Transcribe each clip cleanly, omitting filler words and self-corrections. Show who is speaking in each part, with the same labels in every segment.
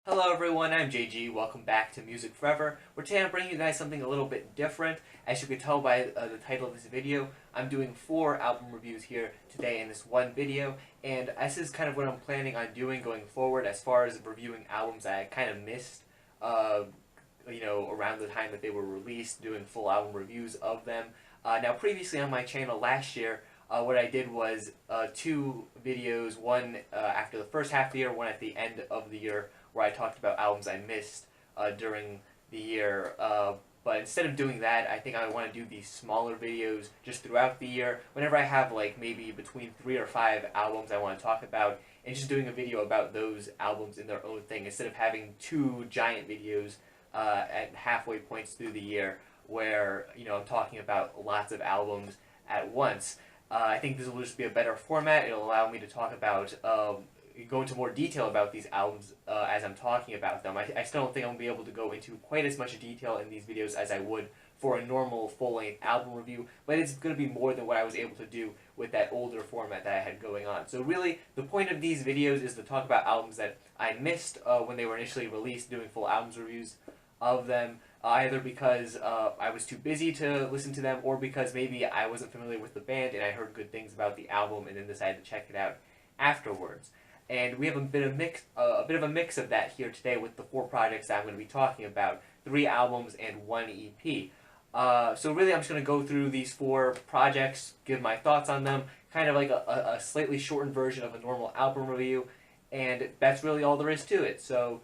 Speaker 1: Hello everyone, I'm JG. Welcome back to Music Forever, where today I'm bringing you guys something a little bit different. As you can tell by the title of this video, I'm doing 4 album reviews here today in this one video, and this is kind of what I'm planning on doing going forward as far as reviewing albums that I kind of missed, around the time that they were released, doing full album reviews of them. Now previously on my channel last year, what I did was 2 videos, one after the first half of the year, one at the end of the year, where I talked about albums I missed during the year. But instead of doing that, I think I want to do these smaller videos just throughout the year. Whenever I have like maybe between 3 or 5 albums I want to talk about, and just doing a video about those albums in their own thing, instead of having 2 giant videos at halfway points through the year where I'm talking about lots of albums at once. I think this will just be a better format. It'll allow me to talk about go into more detail about these albums as I'm talking about them. I still don't think I'm going to be able to go into quite as much detail in these videos as I would for a normal full-length album review, but it's going to be more than what I was able to do with that older format that I had going on. So really, the point of these videos is to talk about albums that I missed when they were initially released, doing full albums reviews of them, either because I was too busy to listen to them, or because maybe I wasn't familiar with the band and I heard good things about the album and then decided to check it out afterwards. And we have a bit of a mix of that here today with the 4 projects that I'm going to be talking about, 3 albums and 1 EP. So really I'm just going to go through these 4 projects, give my thoughts on them, kind of like a slightly shortened version of a normal album review, and that's really all there is to it. So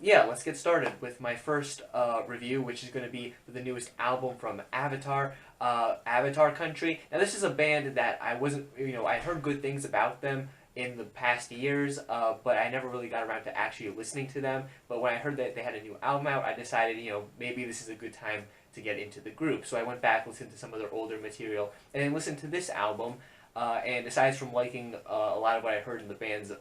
Speaker 1: yeah, let's get started with my first review, which is going to be the newest album from Avatar, Avatar Country. Now this is a band that I wasn't, I heard good things about them in the past years, but I never really got around to actually listening to them. But when I heard that they had a new album out, I decided, maybe this is a good time to get into the group. So I went back, listened to some of their older material, and then listened to this album. And aside from liking a lot of what I heard in the band's,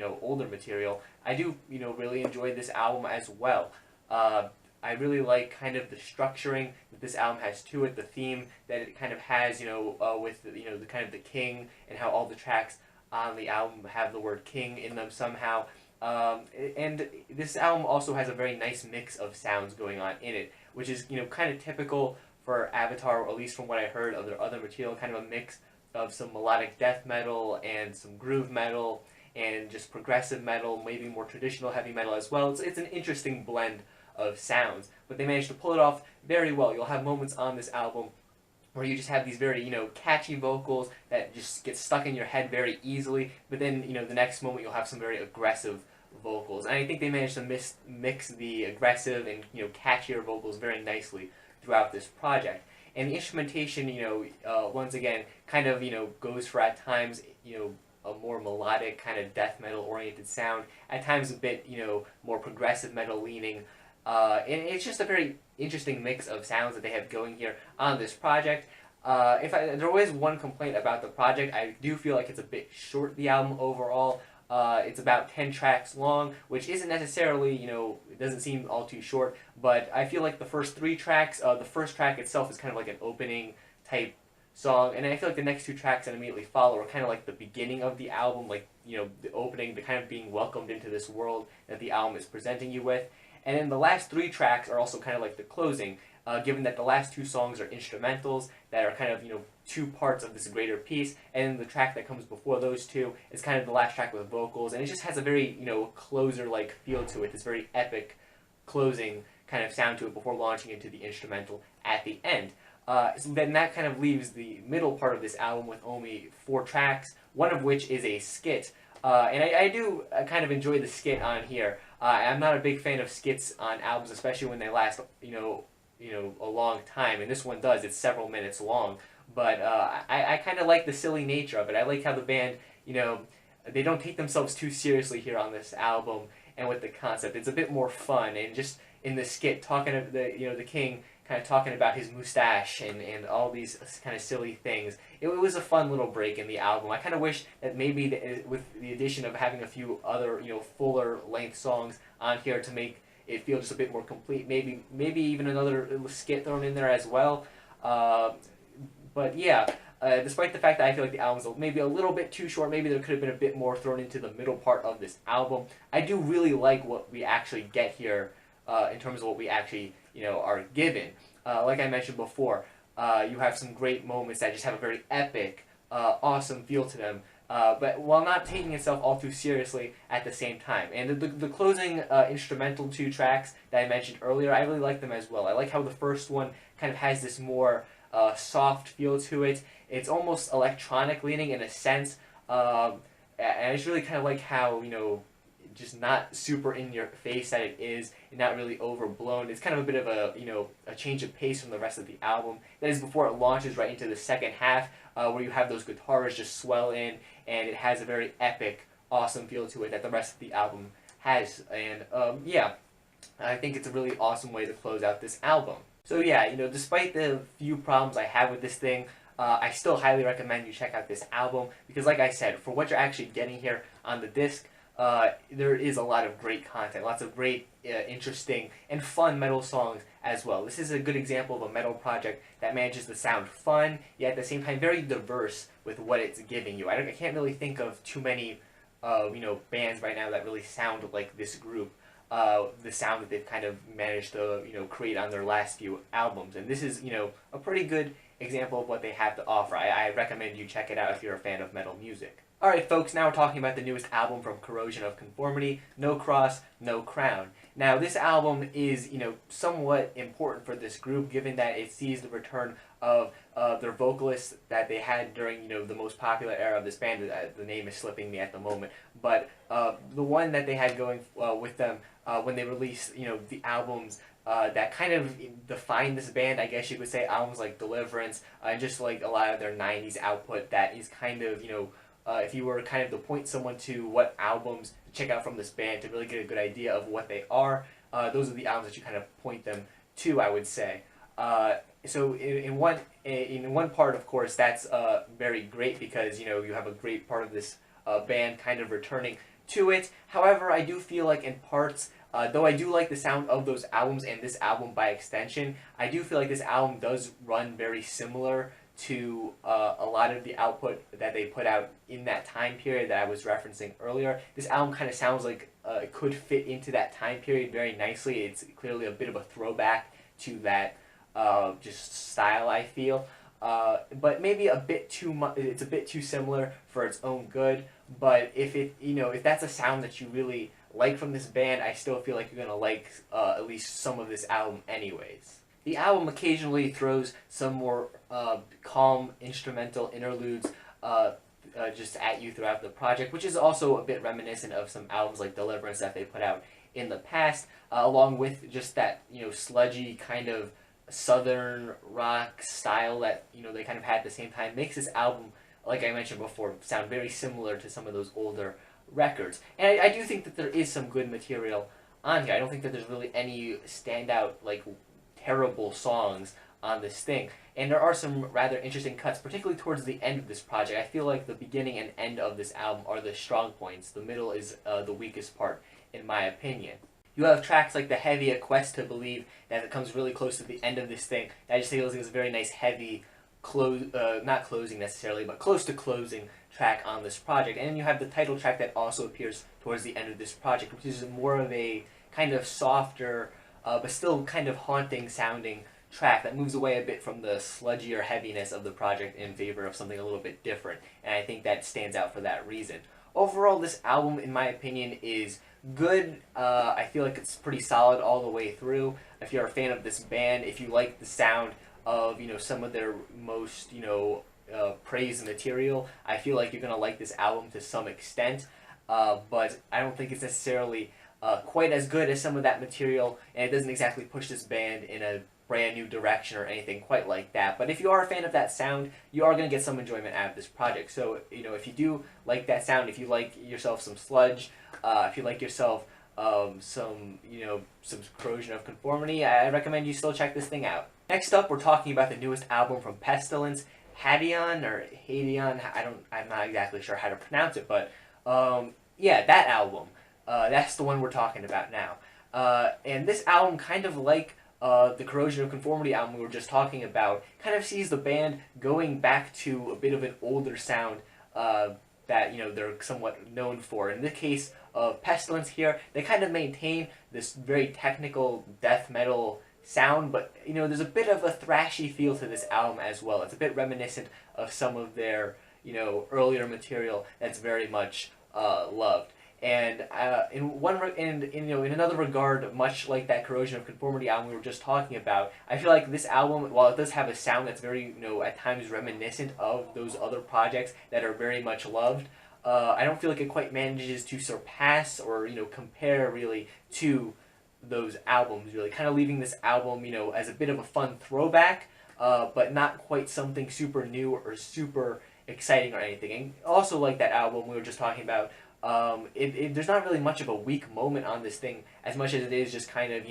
Speaker 1: older material, I do, really enjoy this album as well. I really like kind of the structuring that this album has to it, the theme that it kind of has, with, the kind of the king, and how all the tracks on the album have the word king in them somehow. And this album also has a very nice mix of sounds going on in it, which is, kind of typical for Avatar, or at least from what I heard of their other material, kind of a mix of some melodic death metal and some groove metal and just progressive metal, maybe more traditional heavy metal as well. It's an interesting blend of sounds, but they managed to pull it off very well. You'll have moments on this album where you just have these very, catchy vocals that just get stuck in your head very easily, but then, the next moment you'll have some very aggressive vocals. And I think they managed to mix the aggressive and, catchier vocals very nicely throughout this project. And the instrumentation, once again, kind of, goes for at times, a more melodic, kind of death metal-oriented sound, at times a bit, more progressive metal leaning. And it's just a very interesting mix of sounds that they have going here on this project. There was one complaint about the project. I do feel like it's a bit short, the album overall. It's about 10 tracks long, which isn't necessarily, it doesn't seem all too short, but I feel like the first 3 tracks, the first track itself is kind of like an opening type song, and I feel like the next 2 tracks that immediately follow are kind of like the beginning of the album, like, the opening, the kind of being welcomed into this world that the album is presenting you with. And then the last 3 tracks are also kind of like the closing, given that the last 2 songs are instrumentals that are kind of, 2 parts of this greater piece, and the track that comes before those 2 is kind of the last track with vocals, and it just has a very, closer-like feel to it, this very epic closing kind of sound to it before launching into the instrumental at the end. So then that kind of leaves the middle part of this album with only 4 tracks, one of which is a skit. And I do kind of enjoy the skit on here. I'm not a big fan of skits on albums, especially when they last, a long time. And this one does. It's several minutes long. But I kind of like the silly nature of it. I like how the band, they don't take themselves too seriously here on this album and with the concept. It's a bit more fun, and just in the skit, talking of the king kind of talking about his mustache and all these kind of silly things. It was a fun little break in the album. I kind of wish that maybe with the addition of having a few other, fuller length songs on here to make it feel just a bit more complete, maybe even another skit thrown in there as well. But yeah, despite the fact that I feel like the album's maybe a little bit too short, maybe there could have been a bit more thrown into the middle part of this album, I do really like what we actually get here in terms of what we actually, are given. Like I mentioned before, you have some great moments that just have a very epic, awesome feel to them, but while not taking itself all too seriously at the same time. And the closing instrumental 2 tracks that I mentioned earlier, I really like them as well. I like how the first one kind of has this more soft feel to it. It's almost electronic leaning in a sense, and I just really kind of like how, just not super in your face that it is, and not really overblown. It's kind of a bit of a, a change of pace from the rest of the album. That is before it launches right into the second half, where you have those guitars just swell in, and it has a very epic, awesome feel to it that the rest of the album has. And yeah, I think it's a really awesome way to close out this album. So yeah, despite the few problems I have with this thing, I still highly recommend you check out this album, because like I said, for what you're actually getting here on the disc, there is a lot of great content, lots of great, interesting, and fun metal songs as well. This is a good example of a metal project that manages to sound fun, yet at the same time very diverse with what it's giving you. I can't really think of too many, bands right now that really sound like this group. The sound that they've kind of managed to, create on their last few albums. And this is, a pretty good example of what they have to offer. I recommend you check it out if you're a fan of metal music. Alright folks, now we're talking about the newest album from Corrosion of Conformity, No Cross, No Crown. Now this album is, somewhat important for this group, given that it sees the return of their vocalist that they had during, the most popular era of this band. The name is slipping me at the moment, but the one that they had going with them when they released, the albums that kind of defined this band, I guess you could say, albums like Deliverance, and just like a lot of their 90s output that is kind of, if you were kind of to point someone to what albums to check out from this band to really get a good idea of what they are, those are the albums that you kind of point them to, I would say. So in one part, of course, that's very great, because you have a great part of this band kind of returning to it. However, I do feel like in parts, though I do like the sound of those albums and this album by extension, I do feel like this album does run very similar to a lot of the output that they put out in that time period that I was referencing earlier. This album kind of sounds like it could fit into that time period very nicely. It's clearly a bit of a throwback to that just style, I feel. But maybe a bit too much. It's a bit too similar for its own good. But if if that's a sound that you really like from this band, I still feel like you're gonna like at least some of this album anyways. The album occasionally throws some more calm instrumental interludes just at you throughout the project, which is also a bit reminiscent of some albums like Deliverance that they put out in the past, along with just that sludgy kind of southern rock style that they kind of had at the same time. Makes this album, like I mentioned before, sound very similar to some of those older records. And I do think that there is some good material on here. I don't think that there's really any standout terrible songs on this thing, and there are some rather interesting cuts, particularly towards the end of this project. I feel like the beginning and end of this album are the strong points. The middle is the weakest part, in my opinion. You have tracks like the heavy A Quest to Believe that comes really close to the end of this thing. I just feel like it's a very nice heavy not closing necessarily, but close to closing track on this project. And then you have the title track that also appears towards the end of this project, which is more of a kind of softer but still kind of haunting sounding track that moves away a bit from the sludgier heaviness of the project in favor of something a little bit different, and I think that stands out for that reason. Overall, this album, in my opinion, is good. I feel like it's pretty solid all the way through. If you're a fan of this band, if you like the sound of some of their most praised material, I feel like you're gonna like this album to some extent. But I don't think it's necessarily quite as good as some of that material, and it doesn't exactly push this band in a brand new direction or anything quite like that. But if you are a fan of that sound, you are going to get some enjoyment out of this project. So, if you do like that sound, if you like yourself some sludge, if you like yourself some Corrosion of Conformity, I recommend you still check this thing out. Next up, we're talking about the newest album from Pestilence, Hadeon, or Hadeon. I'm not exactly sure how to pronounce it, but yeah, that album. That's the one we're talking about now. And this album, kind of like the Corrosion of Conformity album we were just talking about kind of sees the band going back to a bit of an older sound that they're somewhat known for. In the case of Pestilence here, they kind of maintain this very technical death metal sound, but there's a bit of a thrashy feel to this album as well. It's a bit reminiscent of some of their earlier material that's very much loved. And in another regard, much like that Corrosion of Conformity album we were just talking about, I feel like this album, while it does have a sound that's very at times reminiscent of those other projects that are very much loved, I don't feel like it quite manages to surpass or compare really to those albums. Really, kind of leaving this album as a bit of a fun throwback, but not quite something super new or super exciting or anything. And also like that album we were just talking about. There's not really much of a weak moment on this thing, as much as it is just kind of,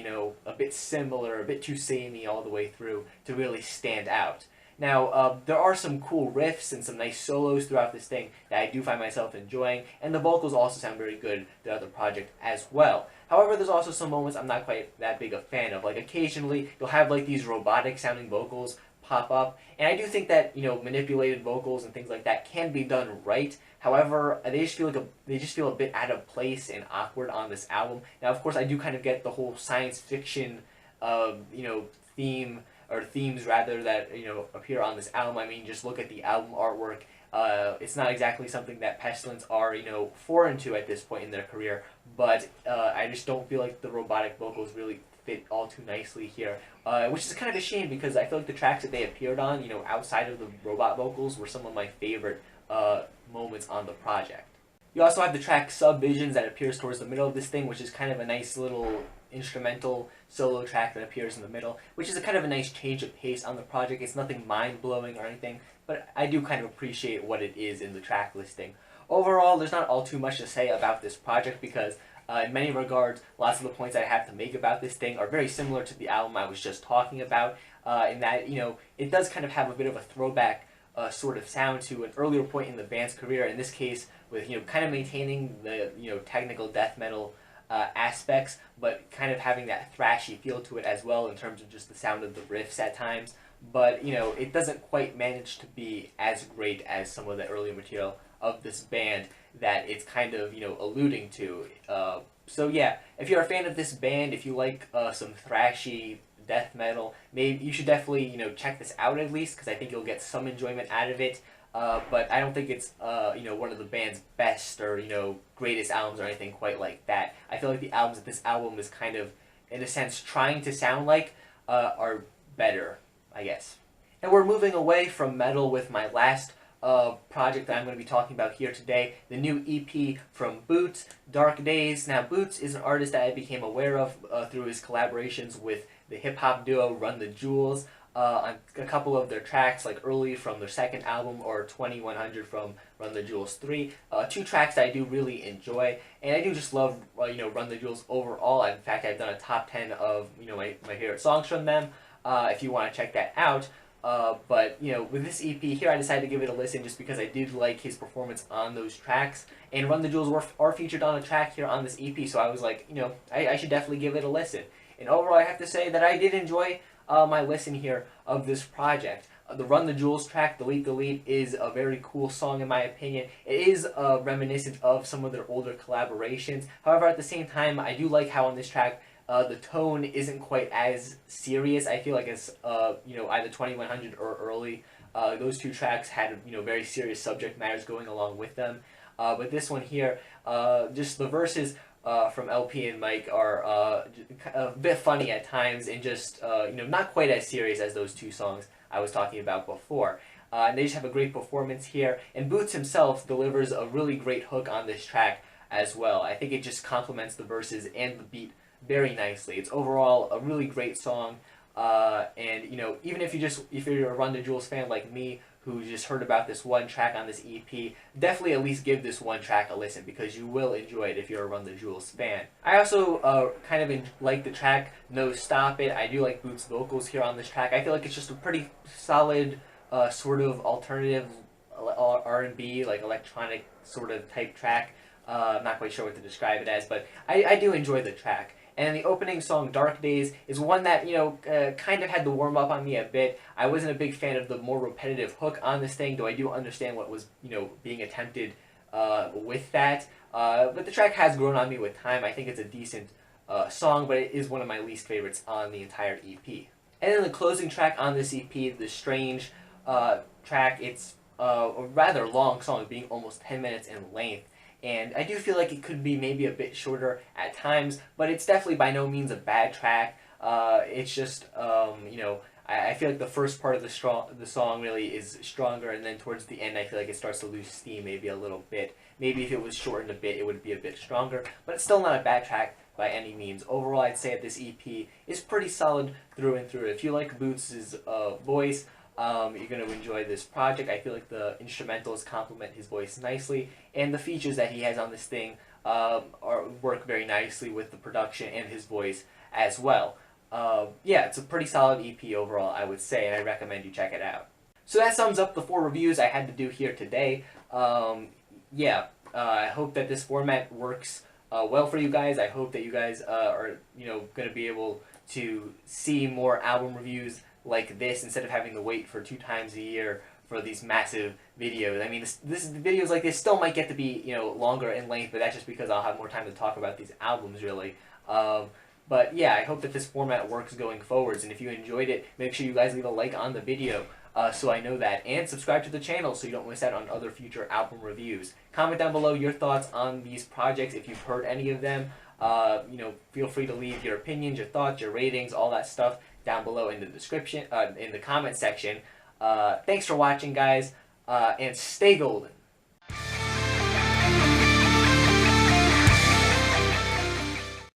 Speaker 1: a bit similar, a bit too samey all the way through to really stand out. Now, there are some cool riffs and some nice solos throughout this thing that I do find myself enjoying, and the vocals also sound very good throughout the project as well. However, there's also some moments I'm not quite that big a fan of. Like, occasionally, you'll have, like, these robotic-sounding vocals pop up, and I do think that, manipulated vocals and things like that can be done right. However, they just feel a bit out of place and awkward on this album. Now, of course, I do kind of get the whole science fiction, theme, or themes rather, that appear on this album. I mean, just look at the album artwork. It's not exactly something that Pestilence are foreign to at this point in their career, but I just don't feel like the robotic vocals really fit all too nicely here, which is kind of a shame because I feel like the tracks that they appeared on, outside of the robot vocals, were some of my favorite moments on the project. You also have the track Subvisions that appears towards the middle of this thing, which is kind of a nice little instrumental solo track that appears in the middle, which is a kind of a nice change of pace on the project. It's nothing mind-blowing or anything, but I do kind of appreciate what it is in the track listing. Overall, there's not all too much to say about this project because in many regards, lots of the points I have to make about this thing are very similar to the album I was just talking about, in that, it does kind of have a bit of a throwback sort of sound to an earlier point in the band's career, in this case with kind of maintaining the technical death metal aspects, but kind of having that thrashy feel to it as well in terms of just the sound of the riffs at times. But it doesn't quite manage to be as great as some of the earlier material of this band that it's kind of alluding to. So yeah, if you're a fan of this band, if you like some thrashy death metal, maybe you should definitely check this out at least, because I think you'll get some enjoyment out of it. But I don't think it's one of the band's best or greatest albums or anything quite like that. I feel like the albums that this album is kind of, in a sense, trying to sound like are better, I guess. And we're moving away from metal with my last project that I'm going to be talking about here today, the new EP from Boots, DARKDAZE. Now, Boots is an artist that I became aware of through his collaborations with the hip-hop duo Run the Jewels on a couple of their tracks, like Early from their second album or 2100 from Run the Jewels 3. Two tracks that I do really enjoy, and I do just love Run the Jewels overall. In fact, I've done a top 10 of my favorite songs from them, if you want to check that out. But with this EP here, I decided to give it a listen just because I did like his performance on those tracks, and Run the Jewels are featured on a track here on this EP, so I was like, I should definitely give it a listen. And overall, I have to say that I did enjoy my listen here of this project. The Run the Jewels track, Delete Delete, is a very cool song in my opinion. It is reminiscent of some of their older collaborations. However, at the same time, I do like how on this track, the tone isn't quite as serious. I feel like it's either 2100 or Early. Those two tracks had very serious subject matters going along with them. But this one here, just the verses from LP and Mike are a bit funny at times, and just not quite as serious as those two songs I was talking about before. And they just have a great performance here, and Boots himself delivers a really great hook on this track as well. I think it just complements the verses and the beat very nicely. It's overall a really great song, and even if you're a Run the Jewels fan like me, who just heard about this one track on this EP, definitely at least give this one track a listen, because you will enjoy it if you're a Run the Jewels fan. I also kind of like the track No Stop It. I do like Boots' vocals here on this track. I feel like it's just a pretty solid sort of alternative R&B, like electronic sort of type track. I'm not quite sure what to describe it as, but I do enjoy the track. And the opening song, "DARKDAZE," is one that, kind of had to warm up on me a bit. I wasn't a big fan of the more repetitive hook on this thing, though I do understand what was, being attempted with that. But the track has grown on me with time. I think it's a decent song, but it is one of my least favorites on the entire EP. And then the closing track on this EP, the Strange track, it's a rather long song, being almost 10 minutes in length. And I do feel like it could be maybe a bit shorter at times, but it's definitely by no means a bad track. It's just, I feel like the first part of the song really is stronger, and then towards the end I feel like it starts to lose steam maybe a little bit. Maybe if it was shortened a bit, it would be a bit stronger, but it's still not a bad track by any means. Overall, I'd say that this EP is pretty solid through and through. If you like Boots' voice, you're going to enjoy this project. I feel like the instrumentals complement his voice nicely, and the features that he has on this thing work very nicely with the production and his voice as well. Yeah, it's a pretty solid EP overall, I would say, and I recommend you check it out. So that sums up the 4 reviews I had to do here today. I hope that this format works well for you guys. I hope that you guys are, going to be able to see more album reviews like this instead of having to wait for 2 times a year for these massive videos. I mean, this videos like this still might get to be, longer in length, but that's just because I'll have more time to talk about these albums, really. But yeah, I hope that this format works going forwards, and if you enjoyed it, make sure you guys leave a like on the video so I know that, and subscribe to the channel so you don't miss out on other future album reviews. Comment down below your thoughts on these projects if you've heard any of them. Feel free to leave your opinions, your thoughts, your ratings, all that stuff down below in the description, in the comment section. Thanks for watching, guys, and stay golden.